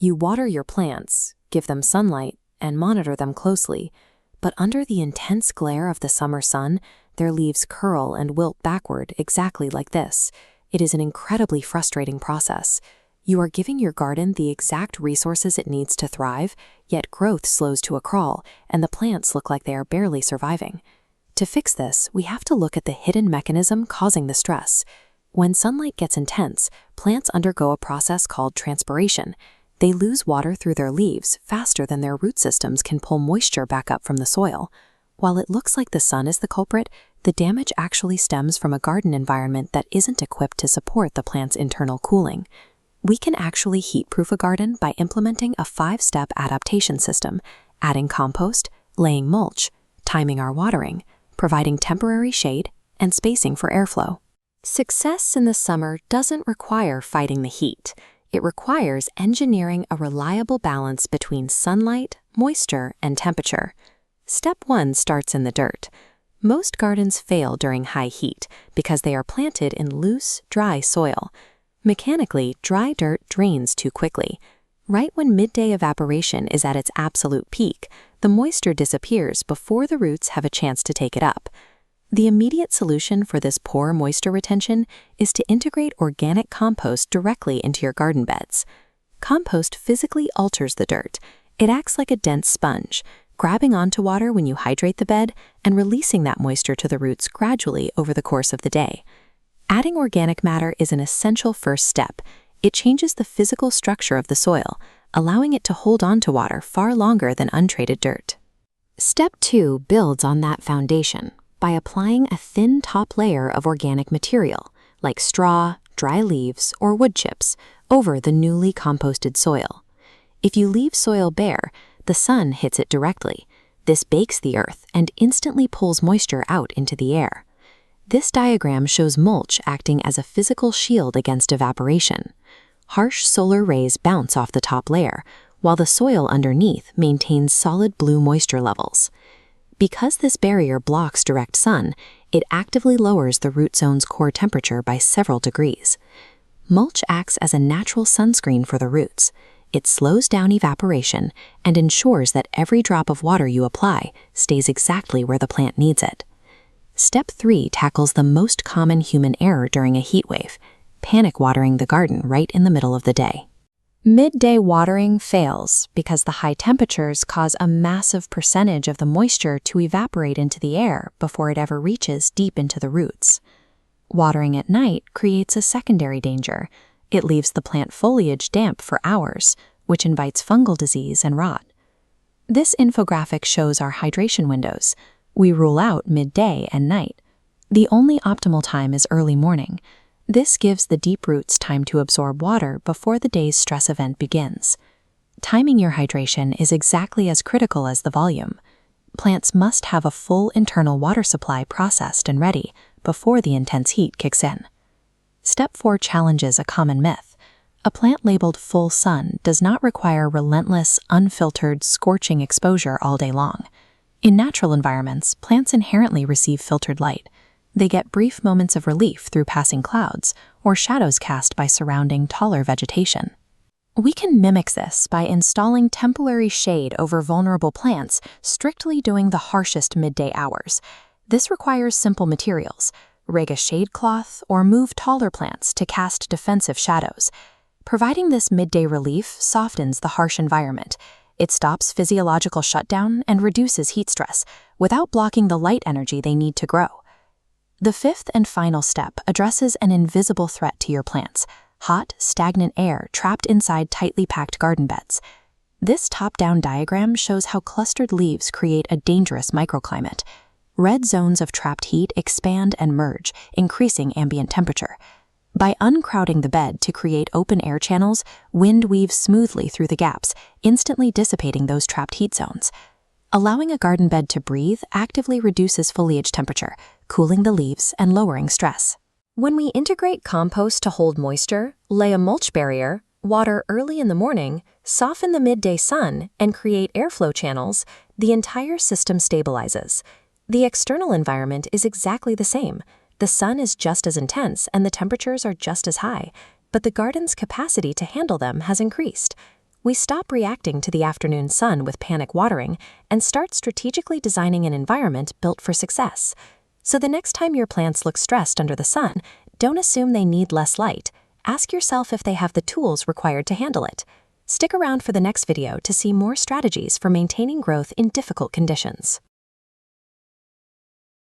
You water your plants, give them sunlight, and monitor them closely, but under the intense glare of the summer sun, their leaves curl and wilt backward exactly like this. It is an incredibly frustrating process. You are giving your garden the exact resources it needs to thrive, yet growth slows to a crawl, and the plants look like they are barely surviving. To fix this, we have to look at the hidden mechanism causing the stress. When sunlight gets intense, plants undergo a process called transpiration. They lose water through their leaves faster than their root systems can pull moisture back up from the soil. While it looks like the sun is the culprit, the damage actually stems from a garden environment that isn't equipped to support the plant's internal cooling. We can actually heat-proof a garden by implementing a 5-step adaptation system, adding compost, laying mulch, timing our watering, providing temporary shade, and spacing for airflow. Success in the summer doesn't require fighting the heat. It requires engineering a reliable balance between sunlight, moisture, and temperature. Step 1 starts in the dirt. Most gardens fail during high heat because they are planted in loose, dry soil. Mechanically, dry dirt drains too quickly. Right when midday evaporation is at its absolute peak, the moisture disappears before the roots have a chance to take it up. The immediate solution for this poor moisture retention is to integrate organic compost directly into your garden beds. Compost physically alters the dirt. It acts like a dense sponge, grabbing onto water when you hydrate the bed and releasing that moisture to the roots gradually over the course of the day. Adding organic matter is an essential first step. It changes the physical structure of the soil, allowing it to hold on to water far longer than untreated dirt. Step 2 builds on that foundation by applying a thin top layer of organic material, like straw, dry leaves, or wood chips, over the newly composted soil. If you leave soil bare, the sun hits it directly. This bakes the earth and instantly pulls moisture out into the air. This diagram shows mulch acting as a physical shield against evaporation. Harsh solar rays bounce off the top layer, while the soil underneath maintains solid blue moisture levels. Because this barrier blocks direct sun, it actively lowers the root zone's core temperature by several degrees. Mulch acts as a natural sunscreen for the roots. It slows down evaporation and ensures that every drop of water you apply stays exactly where the plant needs it. Step 3 tackles the most common human error during a heat wave, panic watering the garden right in the middle of the day. Midday watering fails because the high temperatures cause a massive percentage of the moisture to evaporate into the air before it ever reaches deep into the roots. Watering at night creates a secondary danger. It leaves the plant foliage damp for hours, which invites fungal disease and rot. This infographic shows our hydration windows. We rule out midday and night. The only optimal time is early morning. This gives the deep roots time to absorb water before the day's stress event begins. Timing your hydration is exactly as critical as the volume. Plants must have a full internal water supply processed and ready before the intense heat kicks in. Step 4 challenges a common myth. A plant labeled full sun does not require relentless, unfiltered, scorching exposure all day long. In natural environments, plants inherently receive filtered light. They get brief moments of relief through passing clouds or shadows cast by surrounding taller vegetation. We can mimic this by installing temporary shade over vulnerable plants strictly during the harshest midday hours. This requires simple materials. Rig a shade cloth or move taller plants to cast defensive shadows. Providing this midday relief softens the harsh environment. It stops physiological shutdown and reduces heat stress without blocking the light energy they need to grow. The 5th and final step addresses an invisible threat to your plants: hot, stagnant air trapped inside tightly packed garden beds. This top-down diagram shows how clustered leaves create a dangerous microclimate. Red zones of trapped heat expand and merge, increasing ambient temperature. By uncrowding the bed to create open air channels, wind weaves smoothly through the gaps, instantly dissipating those trapped heat zones. Allowing a garden bed to breathe actively reduces foliage temperature, cooling the leaves and lowering stress. When we integrate compost to hold moisture, lay a mulch barrier, water early in the morning, soften the midday sun, and create airflow channels, the entire system stabilizes. The external environment is exactly the same. The sun is just as intense and the temperatures are just as high, but the garden's capacity to handle them has increased. We stop reacting to the afternoon sun with panic watering and start strategically designing an environment built for success. So the next time your plants look stressed under the sun, don't assume they need less light. Ask yourself if they have the tools required to handle it. Stick around for the next video to see more strategies for maintaining growth in difficult conditions.